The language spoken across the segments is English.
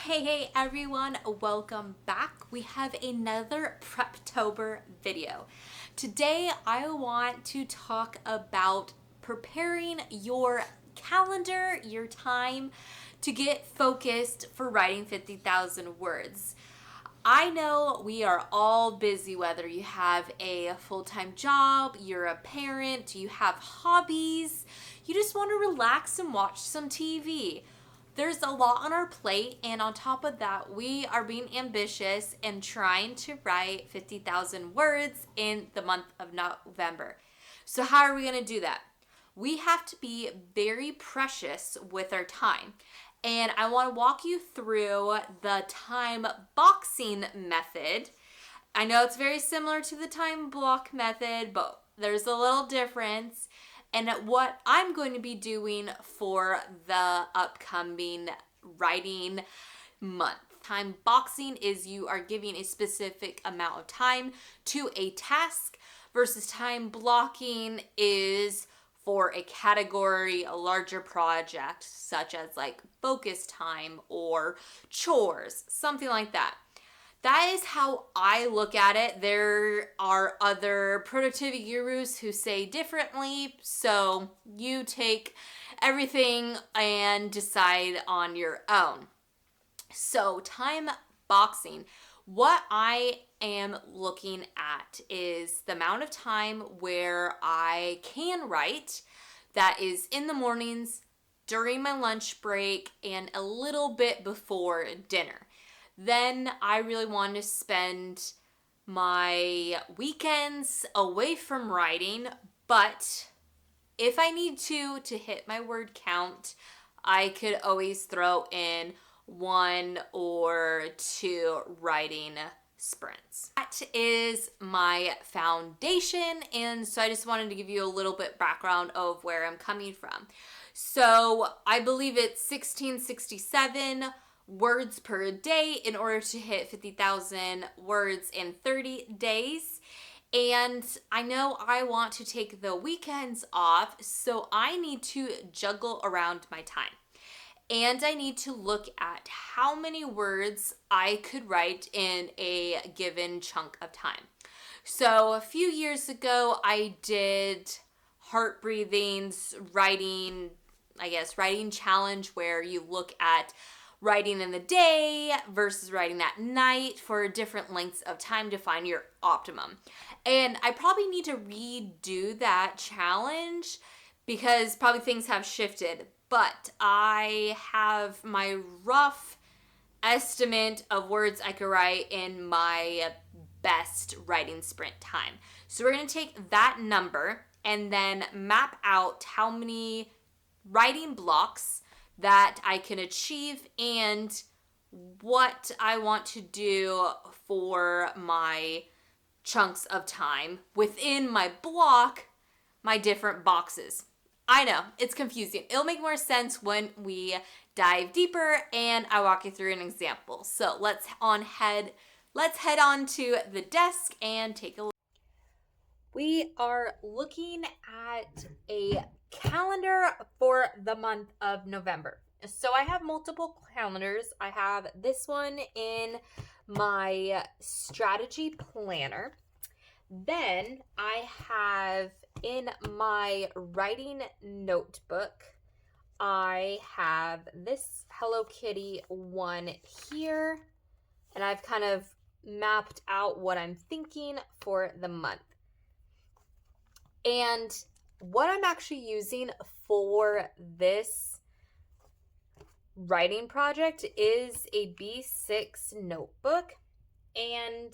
Hey everyone, welcome back. We have another Preptober video. Today I want to talk about preparing your calendar, your time to get focused for writing 50,000 words. I know we are all busy, whether you have a full-time job, you're a parent, you have hobbies, you just want to relax and watch some TV. There's a lot on our plate, and on top of that, we are being ambitious and trying to write 50,000 words in the month of November. So how are we going to do that? We have to be very precious with our time. And I want to walk you through the time boxing method. I know it's very similar to the time block method, but there's a little difference. And what I'm going to be doing for the upcoming writing month. Time boxing is you are giving a specific amount of time to a task, versus time blocking is for a category, a larger project, such as like focus time or chores, something like that. That is how I look at it. There are other productivity gurus who say differently, so you take everything and decide on your own. So time boxing, what I am looking at is the amount of time where I can write that is in the mornings, during my lunch break, and a little bit before dinner. Then I really want to spend my weekends away from writing, but if I need to hit my word count, I could always throw in 1 or 2 writing sprints. That is my foundation, and so I just wanted to give you a little bit background of where I'm coming from. So I believe it's 1667 words per day in order to hit 50,000 words in 30 days. And I know I want to take the weekends off, so I need to juggle around my time. And I need to look at how many words I could write in a given chunk of time. So a few years ago, I did heart breathing's writing challenge, where you look at writing in the day versus writing at night for different lengths of time to find your optimum. And I probably need to redo that challenge because probably things have shifted. But I have my rough estimate of words I could write in my best writing sprint time. So we're going to take that number and then map out how many writing blocks that I can achieve and what I want to do for my chunks of time within my block, my different boxes. I know, it's confusing. It'll make more sense when we dive deeper and I walk you through an example. So let's head on to the desk and take a look. We are looking at a calendar for the month of November. So I have multiple calendars. I have this one in my strategy planner. Then I have in my writing notebook, I have this Hello Kitty one here, and I've kind of mapped out what I'm thinking for the month. And what I'm actually using for this writing project is a B6 notebook. And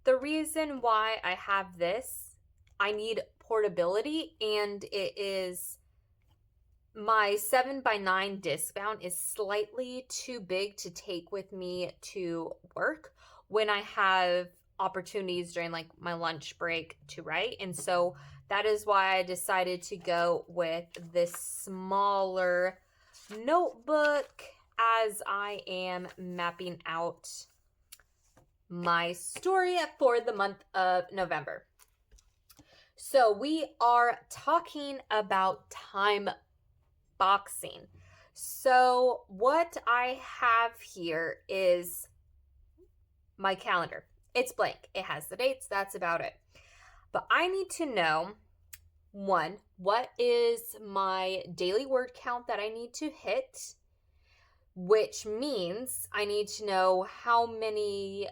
the reason why I have this, I need portability, and it is my 7x9 disc bound is slightly too big to take with me to work when I have opportunities during like my lunch break to write. And so that is why I decided to go with this smaller notebook as I am mapping out my story for the month of November. So we are talking about time boxing. So what I have here is my calendar. It's blank. It has the dates. That's about it. But I need to know, one, what is my daily word count that I need to hit, which means I need to know how many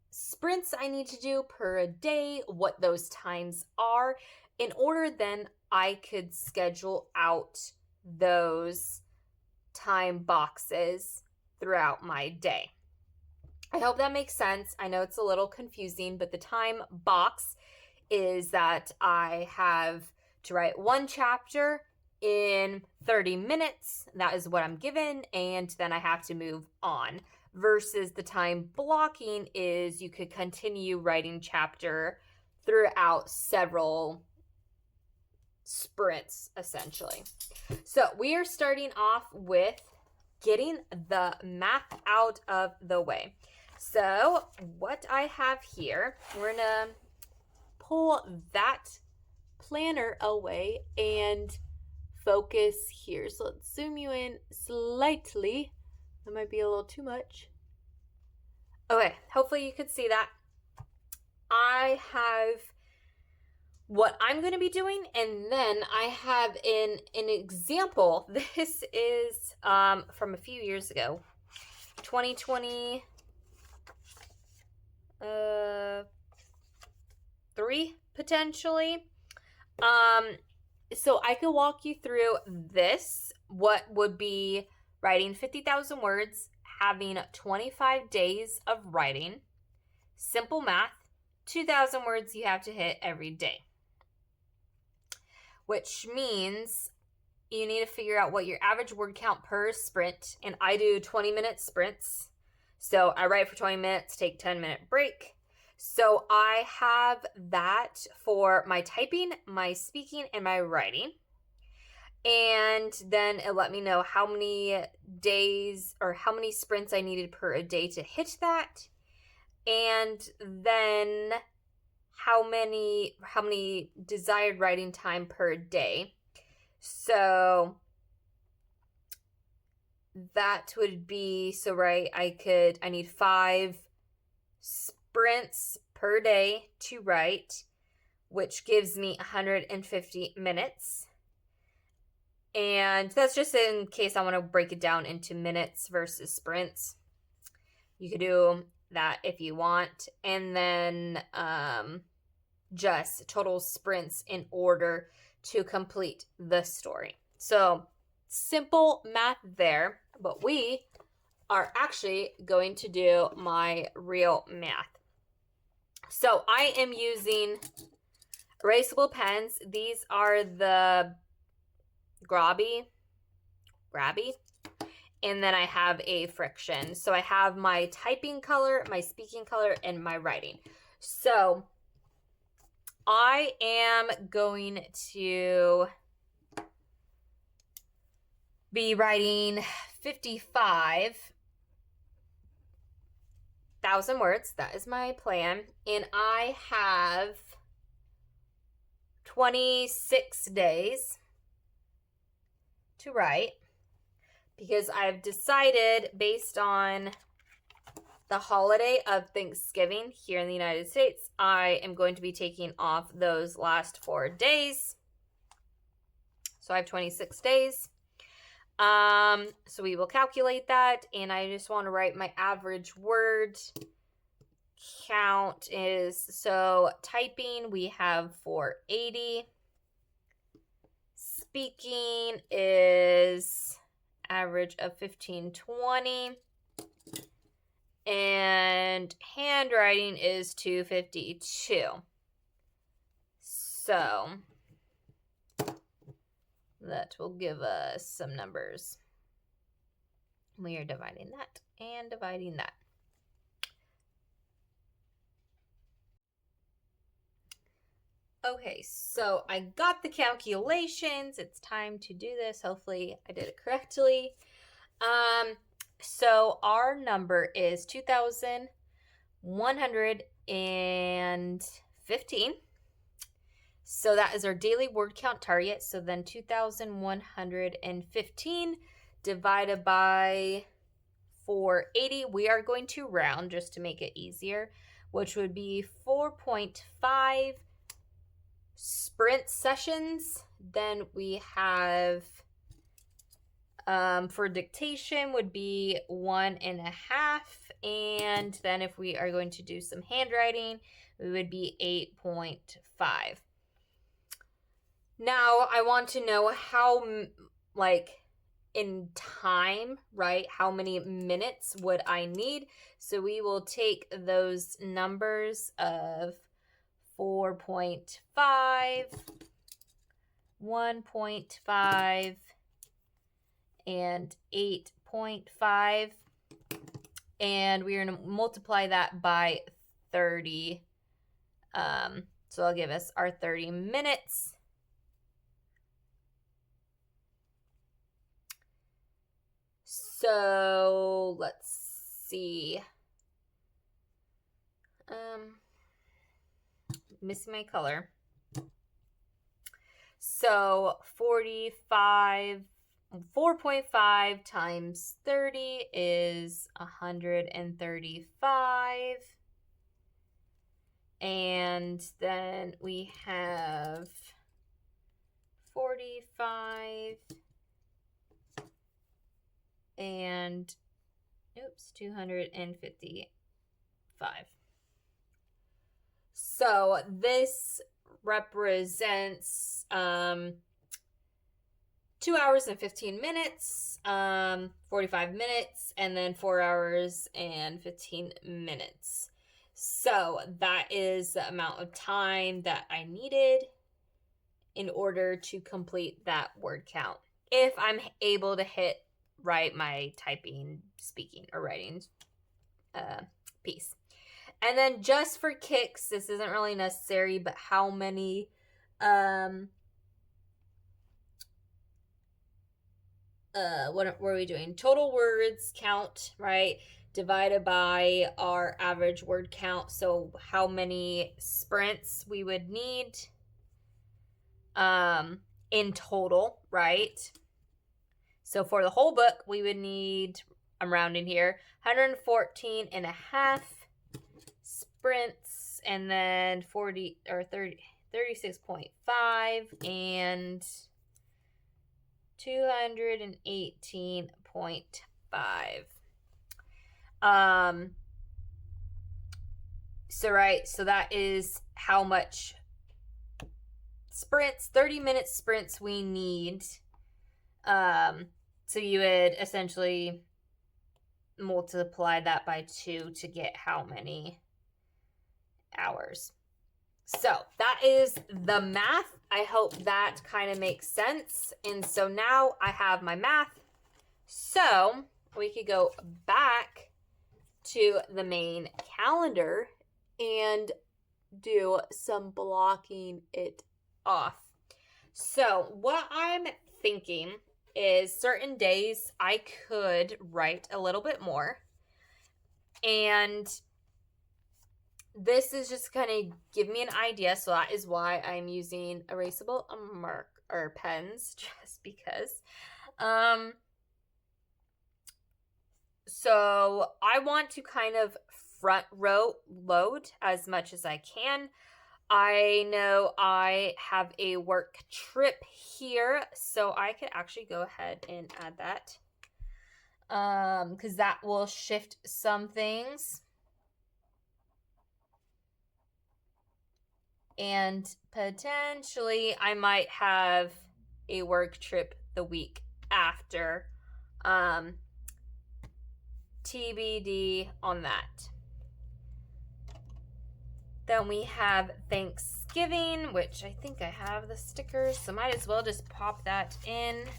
sprints I need to do per day, what those times are, in order then I could schedule out those time boxes throughout my day. I hope that makes sense. I know it's a little confusing, but the time box is that I have to write one chapter in 30 minutes. That is what I'm given, and then I have to move on. Versus the time blocking is you could continue writing chapter throughout several sprints, essentially. So we are starting off with getting the math out of the way. So what I have here, we're gonna pull that planner away and focus here. So let's zoom you in slightly. That might be a little too much. Okay, hopefully you could see that. I have what I'm going to be doing, and then I have an example. This is from a few years ago, 2023 potentially. So I could walk you through this, what would be writing 50,000 words, having 25 days of writing, simple math, 2,000 words you have to hit every day. Which means you need to figure out what your average word count per sprint, and I do 20-minute sprints. So I write for 20 minutes, take 10-minute break. So I have that for my typing, my speaking, and my writing. And then it let me know how many days or how many sprints I needed per day to hit that. And then how many desired writing time per day. So that would be, so right, I need 5 sprints per day to write, which gives me 150 minutes. And that's just in case I want to break it down into minutes versus sprints. You could do that if you want. And then just total sprints in order to complete the story. So simple math there, but we are actually going to do my real math. So I am using erasable pens. These are the Grabby, and then I have a friction. So I have my typing color, my speaking color, and my writing. So I am going to be writing 55,000 words. That is my plan. And I have 26 days to write, because I've decided, based on the holiday of Thanksgiving here in the United States, I am going to be taking off those last 4 days. So I have 26 days. So we will calculate that, and I just want to write my average word count is, so typing we have 480. Speaking is average of 1520. And handwriting is 252. So that will give us some numbers. We are dividing that and dividing that. Okay, so I got the calculations. It's time to do this. Hopefully I did it correctly. So our number is 2,115. So that is our daily word count target. So then 2,115 divided by 480. We are going to round just to make it easier, which would be 4.5 sprint sessions. Then we have for dictation would be 1.5, and then if we are going to do some handwriting, we would be 8.5. Now I want to know how, like, in time, right? How many minutes would I need? So we will take those numbers of 4.5, 1.5, and 8.5, and we're going to multiply that by 30. So that'll give us our 30 minutes. So let's see. Missing my color. So 4.5 times 30 is 135. And then we have 45 and 255. So this represents 2 hours and 15 minutes, 45 minutes, and then 4 hours and 15 minutes. So that is the amount of time that I needed in order to complete that word count, if I'm able to hit right my typing, speaking, or writing piece. And then just for kicks, this isn't really necessary, but how many what were we doing? Total words count, right? Divided by our average word count. So how many sprints we would need in total, right? So for the whole book, we would need, I'm rounding here, 114 and a half sprints, and then 36.5 and 218.5. So that is how much sprints, 30-minute sprints we need. So you would essentially multiply that by 2 to get how many hours. So that is the math. I hope that kind of makes sense. And so now I have my math. So we could go back to the main calendar and do some blocking it off. So what I'm thinking is certain days I could write a little bit more, and this is just kind of give me an idea. So that is why I'm using erasable pens, just because. So I want to kind of front row load as much as I can. I know I have a work trip here, so I could actually go ahead and add that, because that will shift some things. And potentially I might have a work trip the week after. TBD on that. Then we have Thanksgiving, which I think I have the stickers, so might as well just pop that in.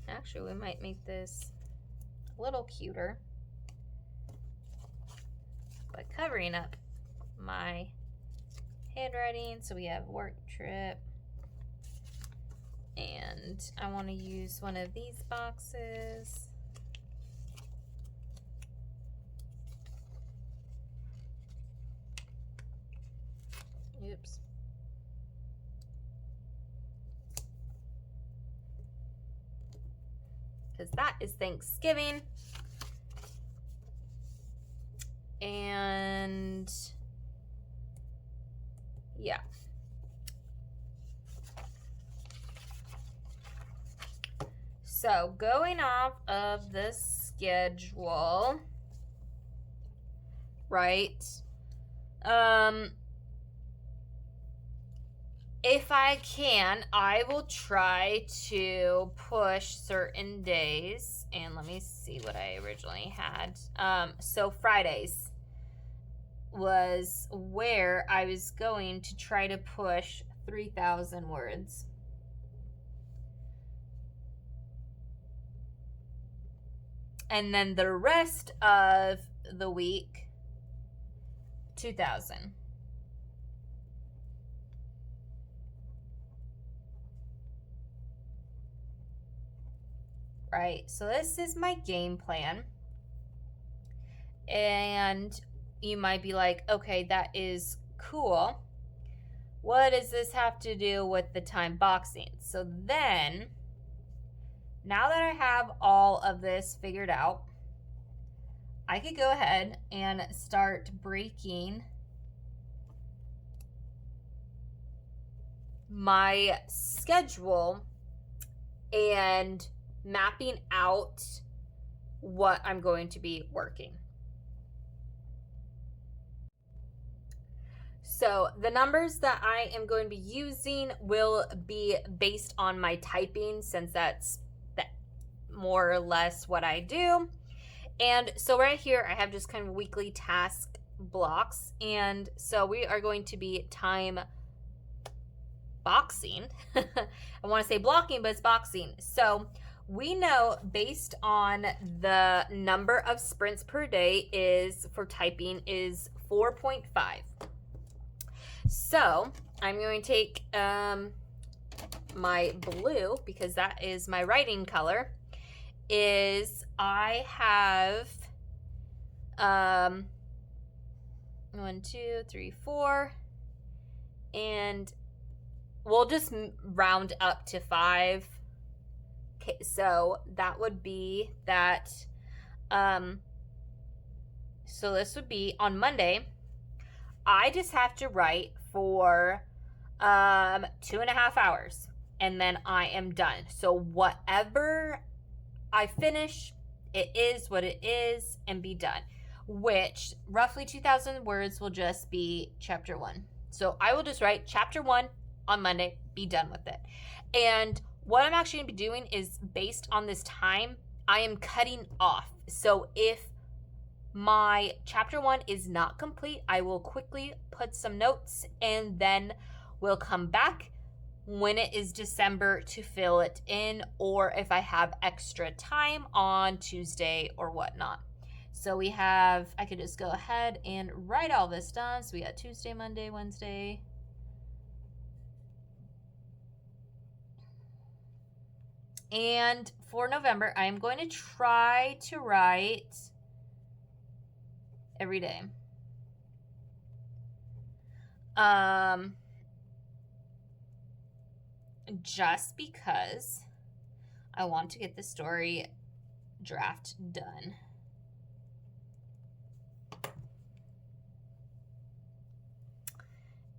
Actually, we might make this a little cuter by covering up my handwriting. So we have work trip, and I want to use one of these boxes. Oops. because that is Thanksgiving. And yeah. So going off of the schedule, right? If I can, I will try to push certain days. And let me see what I originally had. So Fridays was where I was going to try to push 3,000 words. And then the rest of the week, 2,000. Right, so this is my game plan. And you might be like, okay, that is cool. What does this have to do with the time boxing? So then, now that I have all of this figured out, I could go ahead and start breaking my schedule and mapping out what I'm going to be working. So the numbers that I am going to be using will be based on my typing, since that's more or less what I do. And so right here, I have just kind of weekly task blocks. And so we are going to be time boxing. I want to say blocking, but it's boxing. So we know based on the number of sprints per day is for typing is 4.5. So I'm going to take my blue, because that is my writing color. Is I have 1, 2, 3, 4, and we'll just round up to 5. Okay, so that would be that. So this would be on Monday. I just have to write for 2.5 hours, and then I am done. So whatever I finish, it is what it is, and be done. Which roughly 2,000 words will just be chapter 1. So I will just write chapter 1 on Monday, be done with it. And what I'm actually going to be doing is based on this time, I am cutting off. So if my chapter 1 is not complete, I will quickly put some notes, and then we'll come back when it is December to fill it in, or if I have extra time on Tuesday or whatnot. So we have, I could just go ahead and write all this down. So we got Tuesday, Monday, Wednesday. And for November, I am going to try to write every day. Just because I want to get the story draft done.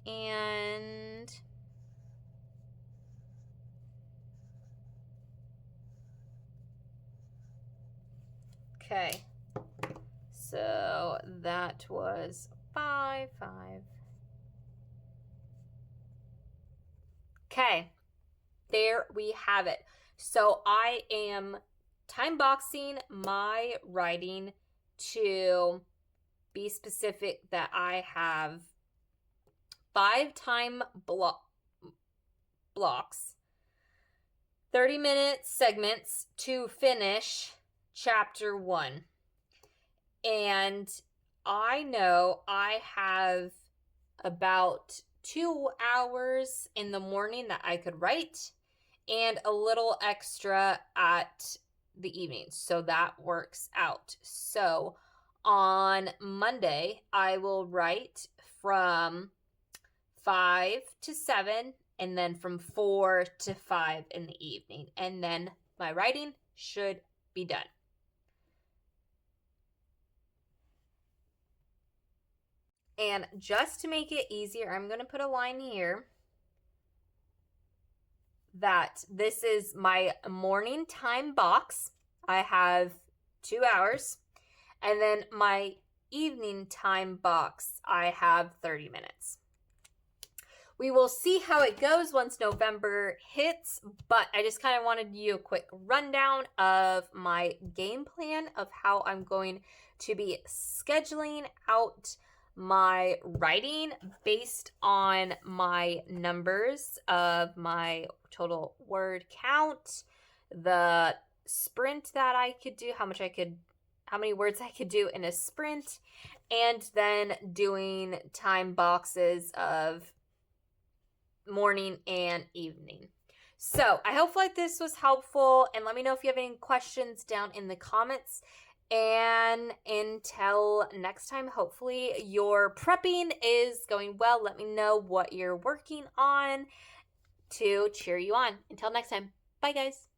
And okay, so that was 5. Okay, there we have it. So I am time boxing my writing to be specific that I have 5 time blocks, 30-minute segments to finish chapter 1. And I know I have about 2 hours in the morning that I could write, and a little extra at the evening. So that works out. So on Monday, I will write from 5 to 7, and then from 4 to 5 in the evening. And then my writing should be done. And just to make it easier, I'm going to put a line here that this is my morning time box. I have 2 hours. And then my evening time box, I have 30 minutes. We will see how it goes once November hits, but I just kind of wanted to do a quick rundown of my game plan of how I'm going to be scheduling out my writing based on my numbers of my total word count, the sprint that I could do, how many words I could do in a sprint, and then doing time boxes of morning and evening. So I hope like this was helpful, and let me know if you have any questions down in the comments. And until next time, hopefully your prepping is going well. Let me know what you're working on to cheer you on. Until next time, bye guys.